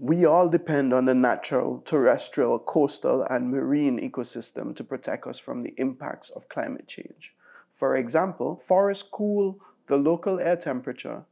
We all depend on the natural, terrestrial, coastal, and marine ecosystem to protect us from the impacts of climate change. For example, forests cool the local air temperature,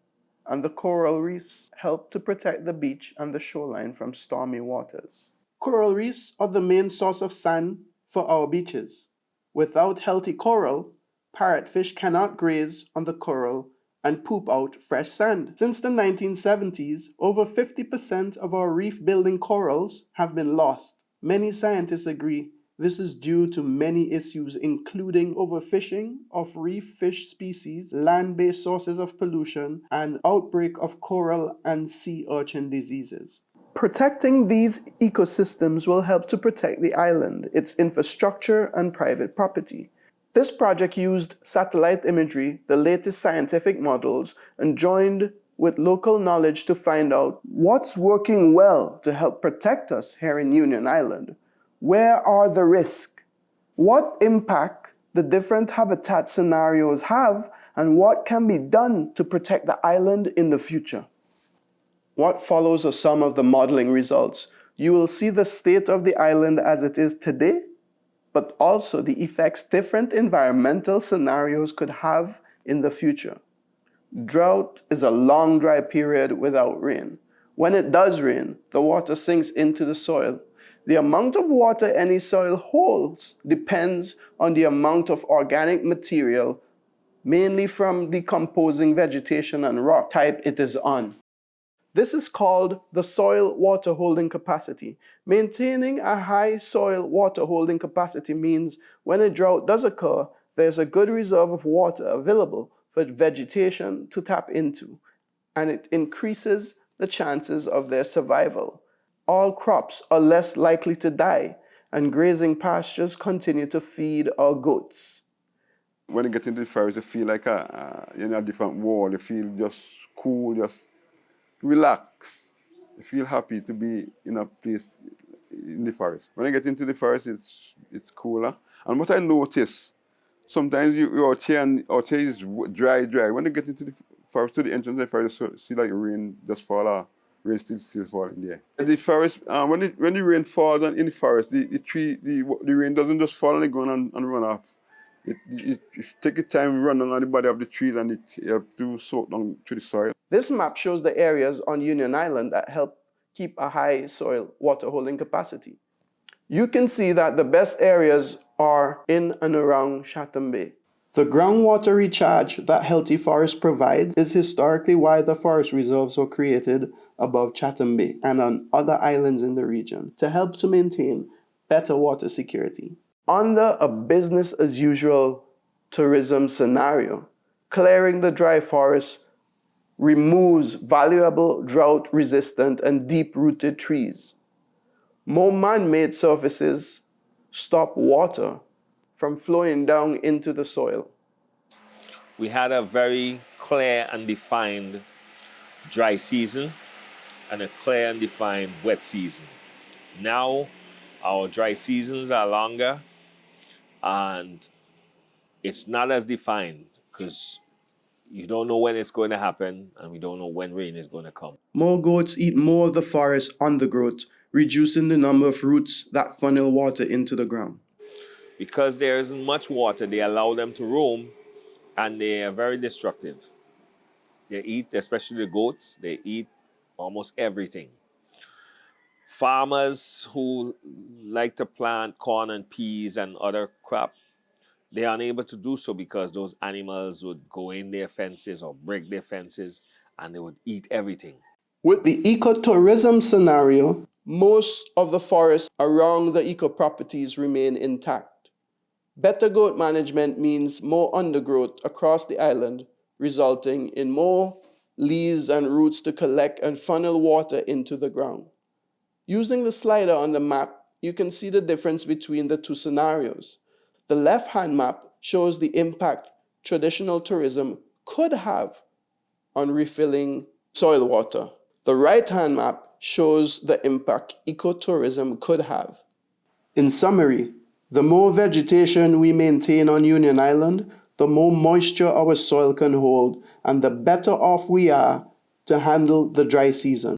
and the coral reefs help to protect the beach and the shoreline from stormy waters. Coral reefs are the main source of sand for our beaches. Without healthy coral, parrotfish cannot graze on the coral and poop out fresh sand. Since the 1970s, over 50% of our reef-building corals have been lost. Many scientists agree this is due to many issues, including overfishing of reef fish species, land-based sources of pollution, and outbreak of coral and sea urchin diseases. Protecting these ecosystems will help to protect the island, its infrastructure, and private property. This project used satellite imagery, the latest scientific models, and joined with local knowledge to find out what's working well to help protect us here in Union Island. Where are the risks? What impact the different habitat scenarios have, and what can be done to protect the island in the future? What follows are some of the modeling results. You will see the state of the island as it is today, but also the effects different environmental scenarios could have in the future. Drought is a long dry period without rain. When it does rain, the water sinks into the soil. The amount of water any soil holds depends on the amount of organic material, mainly from decomposing vegetation and rock type it is on. This is called the soil water holding capacity. Maintaining a high soil water holding capacity means when a drought does occur, there's a good reserve of water available for vegetation to tap into, and it increases the chances of their survival. All crops are less likely to die, and grazing pastures continue to feed our goats. When you get into the forest, you feel like you're in a different world. You feel just cool, just relax. You feel happy to be in a place in the forest. When I get into the forest, it's cooler. And what I notice, sometimes you're out here and out here is dry. When you get into the forest, to the entrance of the forest, you see like rain just fall off. Rain still falling there. The forest, when the rain falls in the forest, the rain doesn't just fall on the ground and run off. It takes time running on the body of the trees, and it helps to soak down to the soil. This map shows the areas on Union Island that help keep a high soil water holding capacity. You can see that the best areas are in and around Chatham Bay. The groundwater recharge that Healthy Forest provides is historically why the forest reserves were created above Chatham Bay and on other islands in the region to help to maintain better water security. Under a business-as-usual tourism scenario, clearing the dry forest removes valuable drought-resistant and deep-rooted trees. More man-made surfaces stop water from flowing down into the soil. We had a very clear and defined dry season and a clear and defined wet season. Now, our dry seasons are longer, and it's not as defined because you don't know when it's going to happen, and we don't know when rain is going to come. More goats eat more of the forest undergrowth, reducing the number of roots that funnel water into the ground. Because there isn't much water, they allow them to roam, and they are very destructive. They eat, especially the goats, they eat almost everything. Farmers who like to plant corn and peas and other crop, they are unable to do so because those animals would go in their fences or break their fences, and they would eat everything. With the ecotourism scenario, most of the forests around the eco-properties remain intact. Better goat management means more undergrowth across the island, resulting in more leaves and roots to collect and funnel water into the ground. Using the slider on the map, you can see the difference between the two scenarios. The left-hand map shows the impact traditional tourism could have on refilling soil water. The right-hand map shows the impact ecotourism could have. In summary, the more vegetation we maintain on Union Island, the more moisture our soil can hold, and the better off we are to handle the dry season.